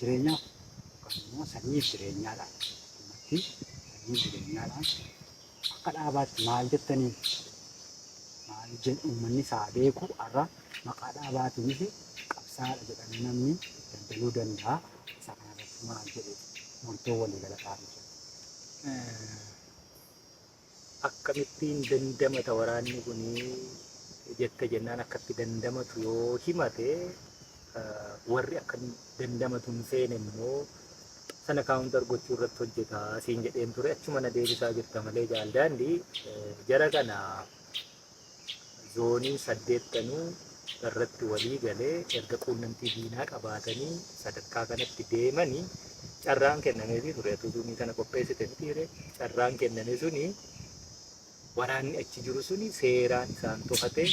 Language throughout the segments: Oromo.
jireenya yookaan immoo sanyii jireenyaadhaan uummatni sanyii jireenyaadhaan akka dhaabaatti maal jettanii maal jedhu uummanni isaa beeku har'a maqaa dhaabaatiinis qabsaadha jedhanii namni daldaluu danda'a. Isa kanarratti maal jedhu murtoo walii galataa jira. Akkamittiin dandamata waraanni kun jette jennaan akkatti dandamatu yoo himate warri akka dandamatu hin seene immoo sana kaawuntar gochuu irratti hojjeta siin jedheen ture achuma na deebisaa jirta malee jaaldaandi jara kana zoonii 8 irratti walii galee erga quunnamtii diinaa qabaatanii sadarkaa kanatti deemanii carraan kennameefii ture zoonii kana qopheessite mitiire carraan kenname suni waraanni achi jiru suni seeraan isaan to'ate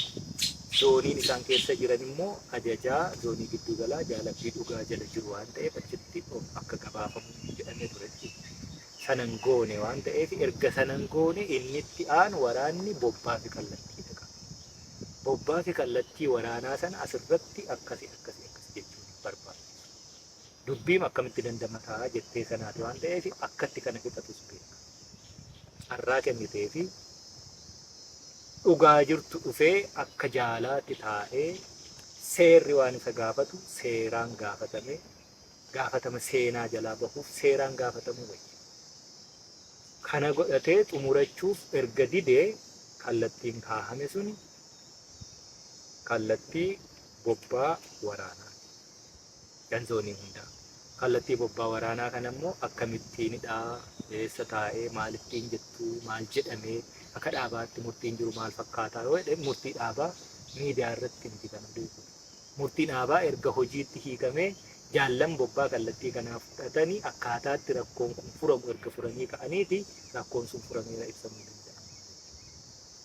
zooniin isaan keessa jiran immoo ajajaa zoonii giddu galaa jaalabbii dhugaa jala jiru waan ta'eef achitti akka gabaafamu jedhamee ture sanan goone waan ta'eef erga sanan goone inni itti aanu waraanni bobbaa fi kallattii dhaqa. Bobbaa fi kallattii waraanaa sana asirratti akkasi jechuun barbaada. Dubbiin akkamitti dandamataa jettee sanaati waan ta'eef akkatti kana fixatus beeka. Har'aa kennitee fi dhugaa jirtu dhufee akka jaalaatti taa'ee seerri waan isa gaafatu seeraan gaafatama seenaa jalaa bahuuf seeraan gaafatamuu wayya. Kana godhatee xumurachuuf erga didee kallattiin kaahame suni kallattii bobbaa waraanaa ganzoonii hundaa. Kallattii bobbaa waraanaa kana immoo akkamittiinidha eessa taa'ee maalittiin jettu maal jedhamee akka dhaabaatti murtiin jiru maal fakkaataa yoo jedhe murtii dhaabaa miidiyaa irratti miti kan beeku. Murtiin dhaabaa erga hojiitti hiikamee jaallan bobbaa kallattii kanaaf fudhatanii akkaataatti rakkoon kun furamu erga furanii ka'aniiti rakkoon sun furameera ibsamuu danda'a.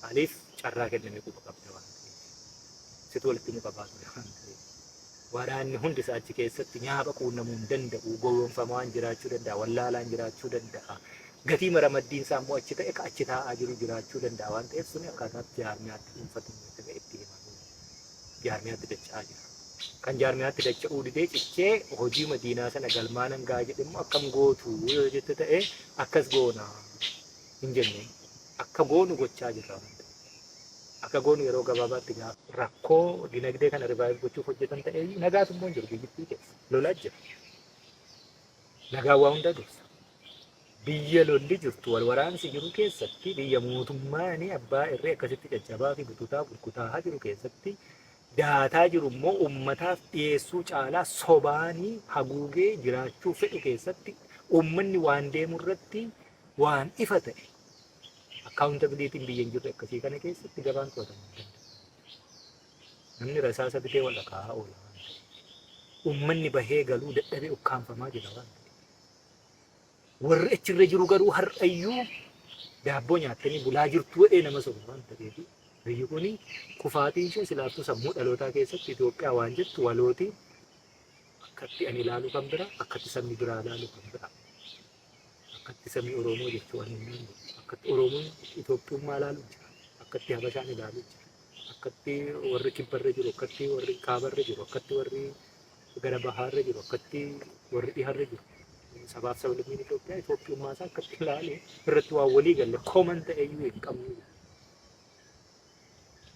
Maaliif carraa kennamee quba qabda waan ta'eef. Situ walitti muka baatu waan ta'eef. Waraanni hundi isaa achi keessatti nyaaba quunnamuu hin danda'u, gowwoomfamaan jiraachuu danda'a, wallaalaan jiraachuu danda'a. Gatii maramaddiin isaa immoo achi ta'e achi taa'aa jiru jiraachuu danda'a waan ta'eef suni akkaataatti jaarmiyaatti dhuunfatanii itti himamu. Jaarmiyaatti dacha'aa jira. Kan jaarmiyaatti dacha'uu didee cichee hojii madiinaa sana galmaan hangaa jedhe immoo akkam gootu yoo jette ta'e akkas goona hin jenne akka goonu gochaa jirra waan ta'eef. Akka goonu yeroo gabaabaatti gaafa rakkoo dinagdee kana rivaayiv gochuuf hojjetan ta'ee nagaas immoo hin jiru biyyattii keessa lolaa jira. Nagaa waa hunda dursa. Biyya lolli jirtu wal waraansi jiru keessatti biyya mootummaan abbaa irree akkasitti caccabaa fi bututaa gurgutaa jiru keessatti daataa jiru immoo uummataaf dhiyeessuu caalaa sobaanii haguugee jiraachuu fedhu keessatti uummanni waan deemu irratti waan ifa ta'e akkaawuntabiliitiin biyya hin jirre akkasii kana keessatti gabaan to'atamuu danda'a. Namni rasaasa bitee wal dhaqaa oola waan ta'eef uummanni bahee galuu dadhabee ukkaanfamaa jira waan ta'eef. Warri achirra jiru garuu har'ayyuu daabboo nyaattanii bulaa jirtu jedhee nama sobu waan ta'eef biyyi kun kufaatiin ishee silaaftuu sammuu dhalootaa keessatti Itoophiyaa waan jettu walooti akkatti ani ilaalu kan bira akkatti sabni biraa ilaalu kan bira akkatti sabni Oromoo jechuu waan hin dandeenye akkatti Oromoon Itoophiyummaa ilaalu jira akkatti Habashaan ilaalu jira akkatti warri kibbarra jiru akkatti warri kaabarra jiru akkatti warri gara bahaarra jiru akkatti warri dhiharra jiru. Sabaaf sablammiin Itoophiyaa Itoophiyummaa isaa akkatti ilaalee irratti waan walii galle kooman ta'eyyuu hin qabnu.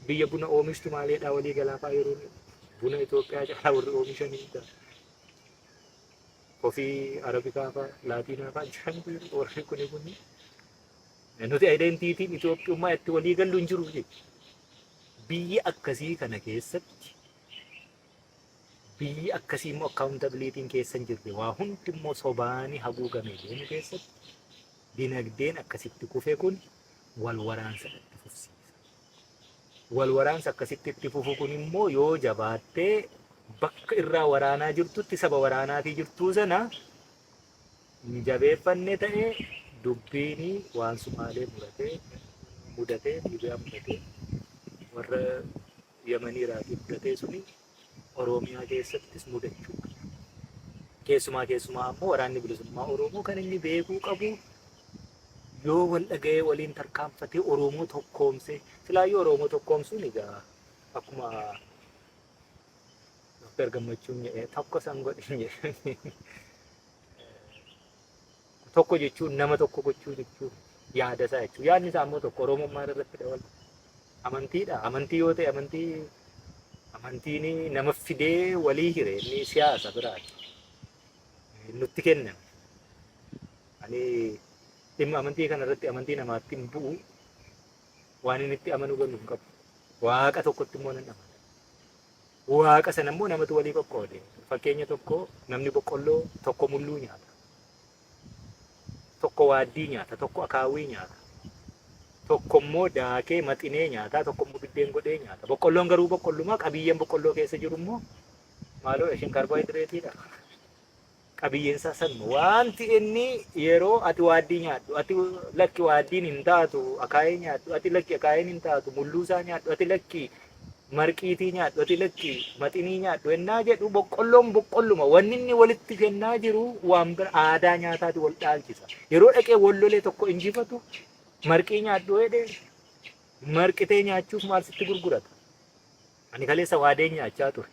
Biyya buna oomishtu maaliidhaa walii galaafaa yeroo buna Itoophiyaa caalaa warri oomishanii ta'a. Ofii Arabikaa fa'aa Laatiinaa fa'aa jiran warri kuni. Nuti ayidentiin Itoophiyummaa itti walii gallu hin jiru jechuudha. Biyya akkasii kana keessatti biyyi akkasii immoo akkaawuntabiliitiin keessa hin jirre waa hundi immoo sobaanii haguugamee deemu keessatti dinagdeen akkasitti kufe kun wal waraansa itti fufsiisa. Wal waraansa akkasitti itti fufu kun immoo yoo jabaattee bakka irraa waraanaa jirtutti saba waraanaatii jirtuu sana jabeeffannee ta'ee dubbiin waan Sumaalee mudatee Libiyaa mudatee warra Yemanii irraatii mudatee suni Oromiyaa keessattis mudachuu keessumaa ammoo waraanni bilisummaa Oromoo kan inni beekuu qabu yoo wal dhaga'ee waliin tarkaanfatee Oromoo tokkoomsee silaayyuu Oromoo tokkoomsuun egaa akkuma Dooktar Gammachuun jedhee tokko san godhin jedhanii tokko jechuun nama tokko gochuu jechuun yaada isaa jechuudha. Yaadni isaa immoo tokko Oromummaa irratti dha. Amantiidha. Amantii yoo ta'e amantiin nama fidee walii hire inni siyaasa biraati. Nutti kennan. Ani dhimma amantii kana irratti amantii namaatti hin bu'u. Waan inni itti amanuu galu hin qabu. Waaqa tokkotti immoo nan amana. Waaqa sana immoo namatu walii qoqqoode. Fakkeenya tokko namni boqqolloo tokko mulluu nyaata. Tokko waaddii nyaata, tokko akaawwii nyaata. Tokko immoo daakee maxinee nyaata, tokko immoo biddeen godhee nyaata. Boqqolloon garuu boqqolluma, qabiyyeen boqqolloo keessa jiru immoo maaloo ishiin kaarboohayidireetiidha. Qabiyyeen isaa sanuma. Wanti inni yeroo ati waaddii nyaadhu, ati lakki waaddiin hin taatu, akaayee nyaadhu, ati lakki akaayeen hin taatu, mulluusaa nyaadhu, ati lakki marqiitii nyaadhu, ati lakki maxinii nyaadhu ennaa jedhu boqqolloon boqqolluma. Wanni inni walitti kennaa jiru waan bira aadaa nyaataati wal dhaalchisa. Yeroo dhaqee wallolee tokko injifatu marqii nyaadhu jedhee marqitee nyaachuuf maal sitti gurgurata? Ani kaleessa waadee nyaachaa ture.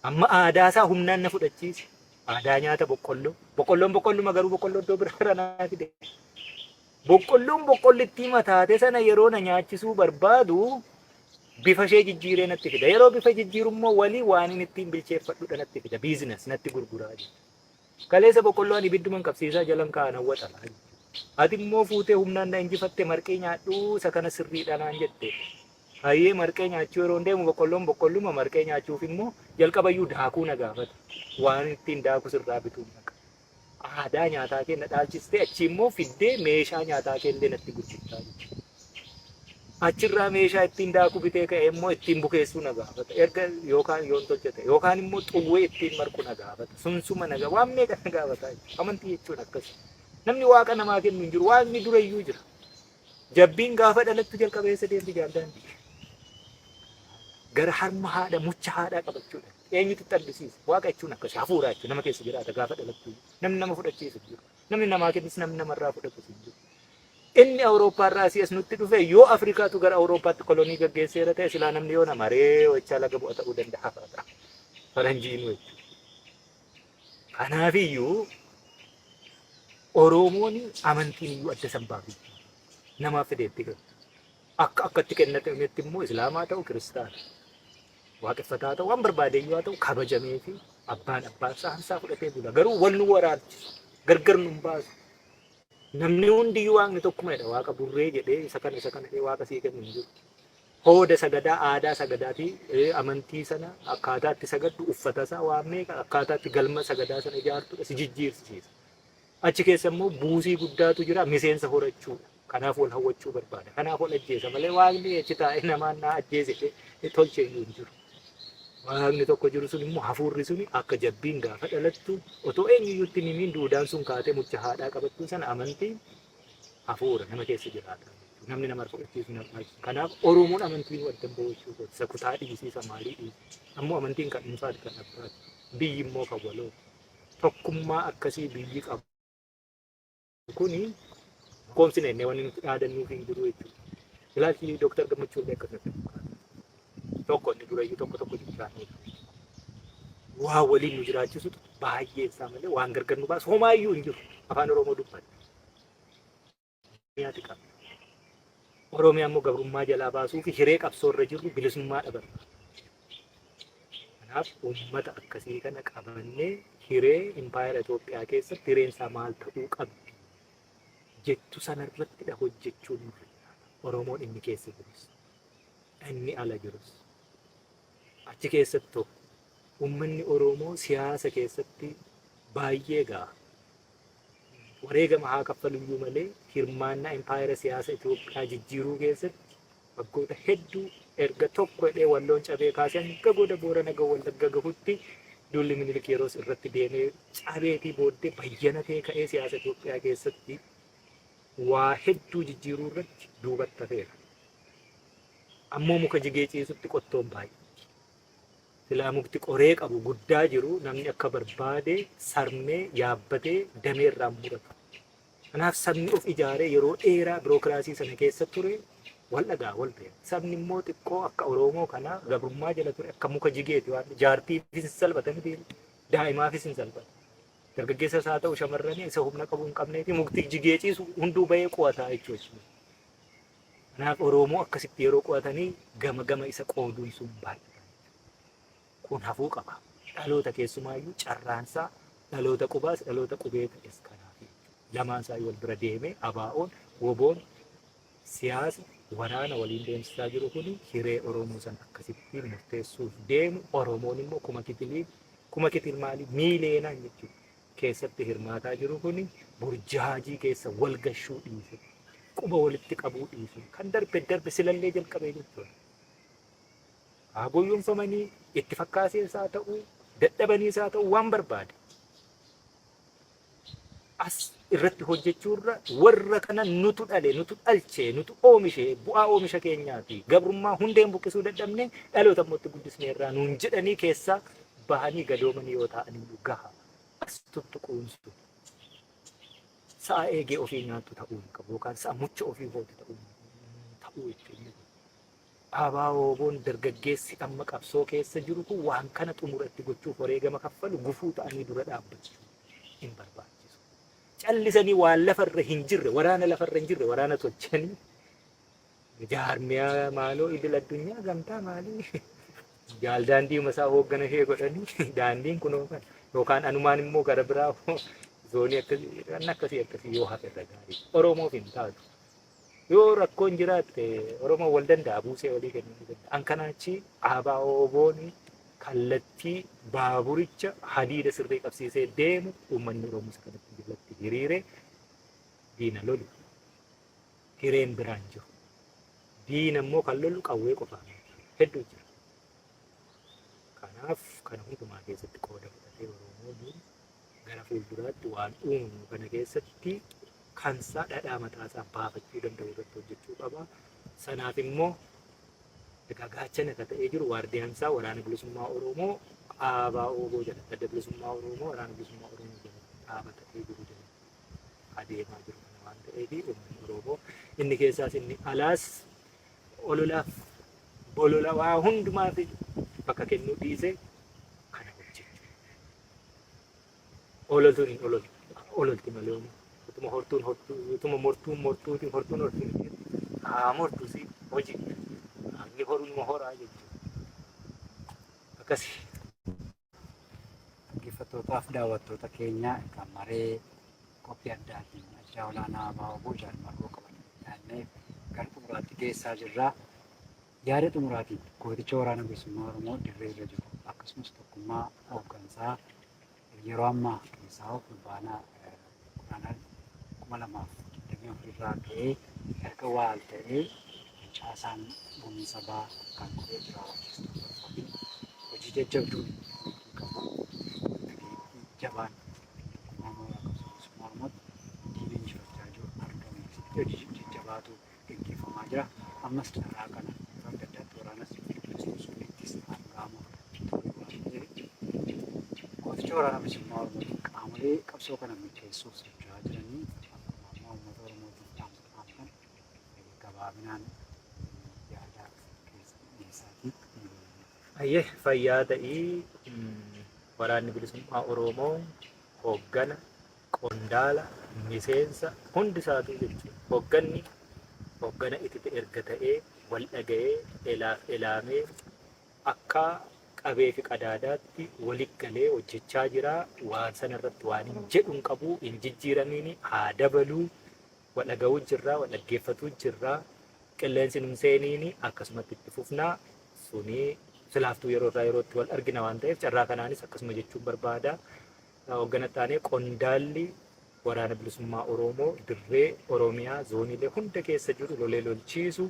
Amma aadaa isaa humnaan na fudhachiise. Aadaa nyaata boqqolloo. Boqqolloon boqqolluma garuu boqqolloo iddoo biraa naa fide. Boqqolloon boqqollittii mataate sana yeroo na nyaachisuu barbaadu bifa ishee jijjiiree natti fida. Yeroo bifa jijjiirummoo walii waan inni ittiin bilcheeffadhudha natti fida. Biizines natti gurguraa jira. Kaleessa boqqolloon ibidduman qabsiisaa jalan kaa'an hawwata. Ati immoo fuutee humnaan na injifatte marqee nyaadhuu isa kana sirriidha naan jette. Hayyee marqee nyaachuu yeroo deemu boqqolloon boqqolluma marqee nyaachuuf immoo jalqabayyuu daakuu na gaafata. Waan ittiin daaku sirraa bituu naqa. Aadaa nyaataa kee na dhaalchistee achi immoo fiddee meeshaa nyaataa kee illee natti gurgurtaa jechuudha. Achirraa meeshaa ittiin daaku bitee ka'e immoo ittiin bukeessuu na gaafata. Erga yookaan yoon tolchate yookaan immoo xuwwee ittiin marqu na gaafata. Sunsuma na gaafata. Waan meeqa na gaafata. Amantii jechuun akkasii. Namni waaqa namaa kennu hin jiru. Waaqni durayyuu jira. Jabbiin gaafa dhalattu jalqabeessa deemti jaalladhi. Gara harma haadha mucha haadhaa qabachuudha. Eenyutu xaddisiisa? Waaqa jechuun akkasii hafuuraa jechuudha. Nama keessa jiraata gaafa dhalattu. Namni nama fudhachiisu jiru. Namni namaa kennis namni namarraa fudhatu jiru. Inni Awurooppaarraa asii as nutti dhufe yoo Afrikaatu gara Awurooppaatti kolonii gaggeesseera ta'e silaa namni yoo nama ree wachaa laga bu'a ta'uu danda'a. Faranjiin jechuudha. Kanaafiyyuu Oromoon amantiin iyyuu adda sambaafi namaaf fideetti galu. Akkatti kennametti immoo Islaamaa ta'u Kiristaana. Waaqeffataa ta'u waan barbaadeyyuu haa ta'u kabajamee fi abbaan isaa fudhatee bula. Garuu wal nu waraanchisu. Gargar nu hin baasu. Namni hundiyyuu waaqni tokkumadha. Waaqa burree jedhee isa kana jedhee waaqa sii kennu hin jiru. Hooda sagadaa aadaa sagadaatii amantii sana akkaataa itti sagaddu uffata isaa waan meeqa akkaataa itti galma sagadaa sana ijaartu si jijjiirsiisa. Achi keessa immoo buusii guddaatu jira miseensa horachuudha. Kanaaf wal hawwachuu barbaada. Kanaaf wal ajjeesa malee waaqni achi taa'ee namaan naa ajjeese tolchee hin jiru. Waaqni tokko jiru sun immoo hafuurri sun akka jabbiin gaafa dhalattu otoo eenyuyyuutti nimiin duudaan sun kaatee mucha haadhaa qabattu sana amantiin hafuura nama keessa jiraata. Namni nama fudhachiisu nama. Kanaaf Oromoon amantiin wadda bo'achuu godha. Isa kutaa dhiisiisa maalii dhiisa. Ammoo amantiin kan dhuunfaati kan abbaati. Biyyi immoo kan waloo. Tokkummaa akkasii biyyi qabu. Kuni koomsine enne waan nuti dhaadannuu fi jiru jechuudha. Ilaalchi Dooktar Gammachuu illee akkasumatti tokko inni durayyuu tokko jiraatu. Waa waliin nu jiraachisutu baay'ee isaa malee waan gargar nu baasu homaayyuu hin jiru. Afaan Oromoo dubbata. Nyaati qaba. Oromiyaa immoo gabrummaa jalaa baasuu fi hiree qabsoorra jirru bilisummaa dhaban. Kanaaf uummata akkasii kana qabannee hiree impaayera Itoophiyaa keessatti hireen isaa maal ta'uu qabdi jettu sanarrattidha hojjechuun Oromoon inni keessa jirus inni ala jirus achi keessattuu uummanni Oromoo siyaasa keessatti baay'ee ga'a. Wareegama haa kaffaluyyuu malee hirmaannaa impaayera siyaasa Itoophiyaa jijjiiruu keessatti waggoota hedduu erga tokko hidhee walloon cabee kaasee hanga goda Boorana Wallagga gahutti duulli Minilik yeroos irratti deemee cabeetii booddee bayyanatee ka'ee siyaasa Itoophiyaa keessatti waa hedduu jijjiiruu irratti duubatti hafeera. Ammoo muka jigee ciisutti qottoon baay'ee. Silaa mukti qoree qabu guddaa jiru namni akka barbaade sarmee yaabbatee dameerraan murata. Kanaaf sabni of ijaaree yeroo dheeraa birookiraasii sana keessa ture wal dhagaa wal beeku. Sabni immoo xiqqoo akka Oromoo kana gabrummaa jala ture akka muka jigeeti waan jaartiifis hin salphatanii daa'imaafis hin salphatan. Dargaggeessas haa ta'u shamarranii isa humna qabu hin qabnee fi mukti jigee ciisu hunduu bahee qo'ataa jechuudha. Kanaaf Oromoo akkasitti yeroo qo'atanii gama gama isa qooduun sun baay'ee kun hafuu qaba. Dhaloota keessumaayyuu carraansaa dhaloota qubaas dhaloota qubee ta'es kanaaf lamaan isaa wal bira deemee ABO'n WBO'n siyaasa waraana waliin deemsisaa jiru kun hiree Oromoo san akkasitti murteessuuf deemu. Oromoon immoo kuma kitil maalii miileenaan jechuudha keessatti hirmaataa jiru kun burjaajii keessa wal gashuu dhiise quba walitti qabuu dhiise kan darbe silallee jalqabee jechuudha. Haguuyyumfamanii itti fakkaaseesaa ta'uu dadhabaniisaa ta'uu waan barbaade as irratti hojjechuurra warra kana nutu dhale nutu dhalchee nutu oomishe bu'aa oomisha keenyaati gabrummaa hundeen buqqisuu dadhabne dhaloota mootti guddisneerraa nuun jedhanii keessaa bahanii gadoomanii yoo ta'anii gaha as tuttuquunsu sa'a eegee ofii nyaattu ta'uu hin qabu yookaan sa'a mucha ofii hootu ta'uu jechuudha. ABO'n dargaggeessi amma qabsoo keessa jiru kun waan kana xumuratti gochuuf wareegama kaffalu gufuu ta'anii dura dhaabbachuu hin barbaachisu. Callisanii waan lafarra hin jirre waraana lafarra hin jirre waraana tolchanii jaarmiyaa maaloo idil addunyaa gamtaa maalii jaal daandii masaa hooggana ishee godhanii daandiin kunoo kan yookaan anumaan immoo gara biraa zoonii akkasii yoo hafe irra gaarii Oromoof hin taatu. Yoo rakkoon jiraatte Oromoo wal danda'a buusee walii kennuu danda'a. Ankanaachi ABO'n kallattii baaburicha hadiida sirrii qabsiisee deemu uummanni Oromoo kanatti jalatti hiriire diina lolu. Hireen biraan jiru. Diina immoo kan lolu qawwee qofaa hedduu jira. Kanaaf kana hundumaa keessatti qooda fudhatee Oromoon gara fuulduraatti waan uumamu kana keessatti kansaa dhadhaa mataasaa baafachuu danda'u irratti hojjechuu qaba. Sanaaf immoo gaachana akka ta'ee jiru waardiyaansaa waraana bilisummaa Oromoo ABO jala adda bilisummaa Oromoo waraana bilisummaa Oromoo jala dhaabatee jiru jala adeemaa jiru kana waan ta'eef uummanni Oromoo inni keessaas inni alaas ololaaf bolola waa hundumaaf bakka kennuu dhiisee kana hojjechuu. Ololtuun hin ololti malee utuma mortuun mortuusi hojii inni horuun mohoraa jechuudha. Akkasii. Dhaggeeffattootaaf daawwattoota keenya kan maree qophii addaatiin ajajaa olaanaa ABO jaalmarroo qaban yaadnee gara xumuraatti geessaa jirra. Yaada xumuraatiin gooticha waraana bilisummaa Oromoo dirree irra jiru akkasumas tokkummaa hooggansaa yeroo ammaa keessaa fulbaanaa 2024 irraa ka'ee erga waal ta'ee caasaan bumni sabaa kan qoree jira hojii jajjabduu jabaan tokkummaa bilisummaa Oromootti diina injifachaa jiru argame hojii jajjabaatu gaggeeffamaa jira. Ammas carraa kana bakka addaatti waraanas bilisummaattis argamu. Gooticha waraana bilisummaa Oromoo qaamolee qabsoo kana milkeessuuf socho'aa jiranii uummata Oromootiin dhaamsan gabaabinaan yaada keessatti. Ayyee fayyaa ta'ii waraanni bilisummaa Oromoo hooggana qondaala miseensa hundi isaatu jechuudha. Hooggana itti erga ta'ee wal dhaga'ee elaamee akka qabee fi qadaadaatti walitti galee hojjechaa jira. Waan sana irratti waan hin jedhu hin qabu hin jijjiiramiin haa dabaluu wal dhaga'uu jirra wal dhaggeeffatuu jirra. Qilleensi nun seeniin akkasumatti itti fufnaa suni silaaftuu yeroo irraa yerootti wal argina waan ta'eef carraa kanaanis akkasuma jechuun barbaada. Hooggana taanee qondaalli waraana bilisummaa Oromoo dirree Oromiyaa zooniilee hunda keessa jiru lolee lolchiisu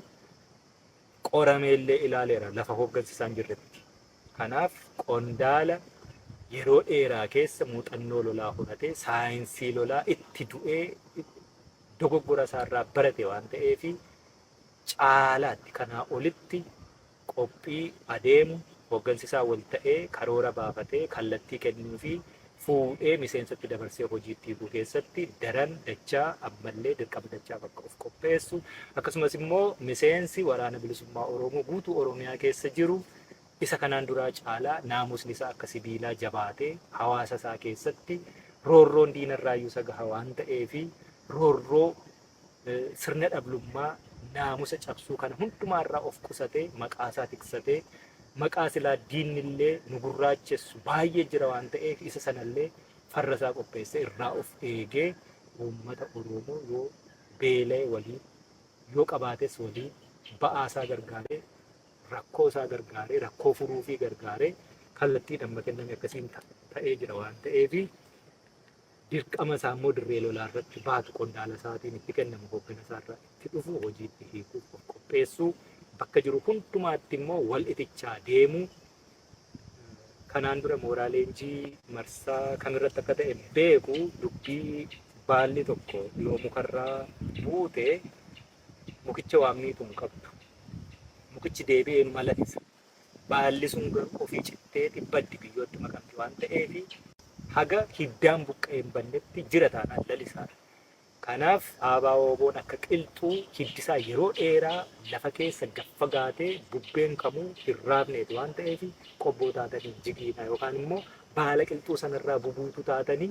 qorameellee ilaaleera lafa hooggansisaan jirretti. Kanaaf qondaala yeroo dheeraa keessa muuxannoo lolaa horatee saayinsii lolaa itti du'ee dogoggora isaarraa barate waan ta'eef caalaatti kanaa olitti qophii adeemu hooggansisaa wal ta'ee karoora baafatee kallattii kennuu fi fuudhee miseensatti dabarsee hojiitti hiikuu keessatti daran dachaa ammallee dirqama dachaa bakka of qopheessu akkasumas immoo miseensi waraana bilisummaa Oromoo guutuu Oromiyaa keessa jiru isa kanaan duraa caalaa naamusni isaa akka sibiilaa jabaatee hawaasa isaa keessatti roorroon diinarraayyuu isa gaha waan ta'eefi roorroo sirna dhablummaa naamusa cabsuu kana hundumaarraa of qusatee maqaasaa tiksatee maqaa silaa diinnillee nu gurraachessu baay'ee jira waan ta'eef isa sanallee farrasaa qopheessee irraa of eegee uummata Oromoo yoo beela'e waliin yoo qabaates waliin ba'aasaa gargaaree rakkoo isaa gargaaree rakkoo furuufii gargaaree kallattiidhaan kenname akkasiin ta'ee jira waan ta'eef dirqama isaa immoo dirree lolaa irratti baatu qondaala isaatiin itti kennamu hoggana isaa irraa itti dhufu hojiitti hiikuuf of qopheessuu bakka jiru hundumaatti immoo wal itichaa deemu kanaan dura mooraa leenjii marsaa kamirratti akka ta'e beeku dubbii baalli tokko yoo mukarraa buute mukicha waamniitu hin qabdu mukichi deebi'ee nu malatisa baalli sun garuu ofii cittee dhibbaddi biyyootti makamti waan ta'eef haga hiddaan buqqee hin bannetti jira taanaan lalisaadha. Kanaaf ABO'n akka qilxuu hiddisaa yeroo dheeraa lafa keessa gaffagaatee bubbeen kamuu hin raafneeti waan ta'eef qobboo taatanii jigiina yookaan immoo baala qilxuu sanarraa bubuutu taatanii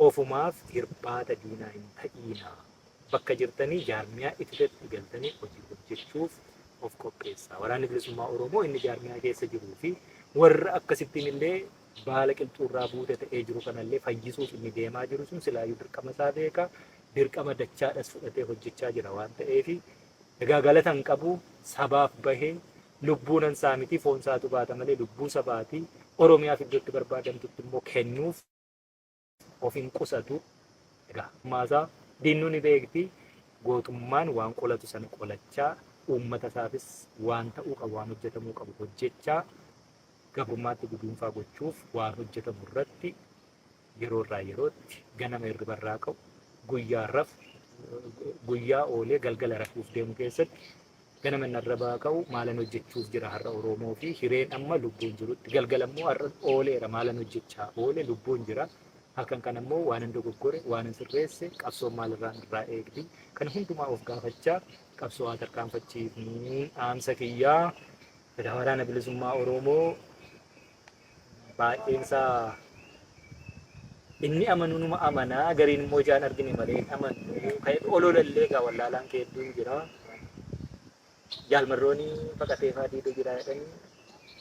ofumaaf hirbaata diinaa hin ta'iina. Bakka jirtanii jaarmiyaa itti galtanii hojii hojjechuuf of qopheessaa. Waraanni bilisummaa Oromoo inni jaarmiyaa keessa jiruu fi warra akkasittiin illee baala qilxuurraa buute ta'ee jiru kanallee fayyisuuf inni deemaa jiru sun silaayyuu dirqama isaa beeka. Dirqama dachaadhas fudhatee hojjechaa jira waan ta'eef egaa galata hin qabu sabaaf bahee lubbuun isaa miti foon isaatu baata malee lubbuu sabaati Oromiyaaf iddootti barbaadamtutti immoo kennuuf of hin qusatu egaa maasaa diinnu ni beekti gootummaan waan qolatu sana qolachaa uummata isaafis waan ta'uu qabu waan hojjetamuu qabu hojjechaa gabrummaatti guduunfaa gochuuf waan hojjetamu irratti yeroo irraa yerootti ganama hirribarraa qabu guyyaa oolee galgala rafuuf deemu keessatti ganama narrabaa ka'u maalan hojjechuuf jira har'a Oromoo fi hireen amma lubbuun jirutti galgala immoo har'a ooleera maalan hojjechaa oole lubbuun jira halkan kana immoo waan hin dogoggore waan hin sirreesse qabsoon maalirraan irraa eegdi kan hundumaa of gaafachaa qabsoo haa tarkaanfachiifnu dhaamsa kiyyaa waraana bilisummaa Oromoo baay'eensaa inni amanu numa amanaa gariin immoo jaan argine malee amanu ka'e ololallee gaa wallaalaan keedduun jira jaalmarrooni faqatee faadiidoo jira jedhanii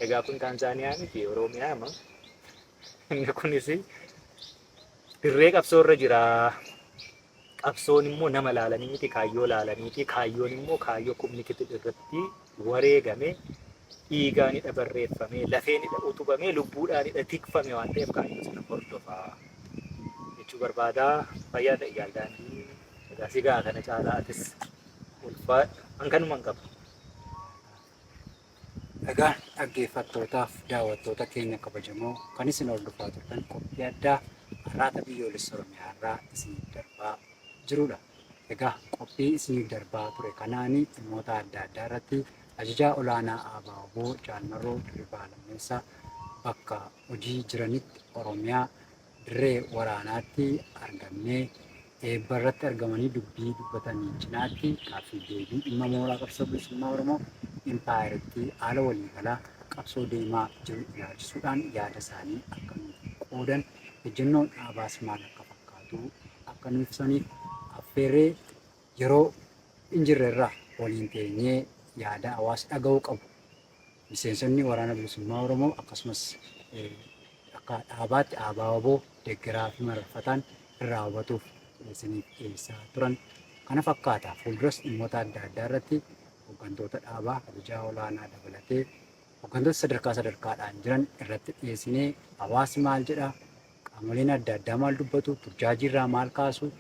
egaa kun Taanzaaniyaa miti Oromiyaa ama inni kunis dirree qabsoo irra jira qabsoon immoo nama laalanii miti kaayyoo laalaniiti kaayyoon immoo kaayyoo kumnikiti irratti wareegame dhiigaanidha barreeffame lafeenidha utubame lubbuudhaanidha tikfame waan ta'eef kaayyoo sana hordofaa barbaadaa fayyaa ta'e jaalladhi egaa sigaa kana caalaa atis ulfaadha hankanumaan qaba. Egaa dhaggeeffattootaaf daawwattoota keenya kabajamoo kan isin hordofaa turtan qophii addaa araata biyyoolessa Oromiyaa irraa isiniif darbaa jirudha. Egaa qophii isiniif darbaa ture kanaanii dhimmoota adda addaa irratti ajajaa olaanaa ABO Jaalmarroo Dirribaa Lammeessaa bakka hojii jiranitti Oromiyaa dirree waraanaatti argamnee eebba irratti argamanii dubbii dubbatanii cinaatti gaaffii deebii dhimma mooraa qabsoo bilisummaa Oromoo impaayiritti haala waliigalaa qabsoo deemaa jiru ilaalchisuudhaan yaada isaanii akka nuuf qoodan ejjennoon dhaabaas maal akka fakkaatu akka nuuf ibsaniif affeerree yeroo hin jirre irraa waliin teenyee yaada hawaasa dhaga'uu qabu. Miseensonni waraana bilisummaa Oromoo akkasumas akka dhaabaatti ABO deeggaraa fi mararfataan irraa hubatuuf isiniif dhiyeessaa turan. Kana fakkaata fuulduras dhimmoota adda addaa irratti hooggantoota dhaabaa ajajaa olaanaa dabalatee hooggantoota sadarkaadhaan jiran irratti dhiyeessinee hawaasni maal jedha qaamoleen adda addaa maal dubbatu burjaajii irraa maal kaasu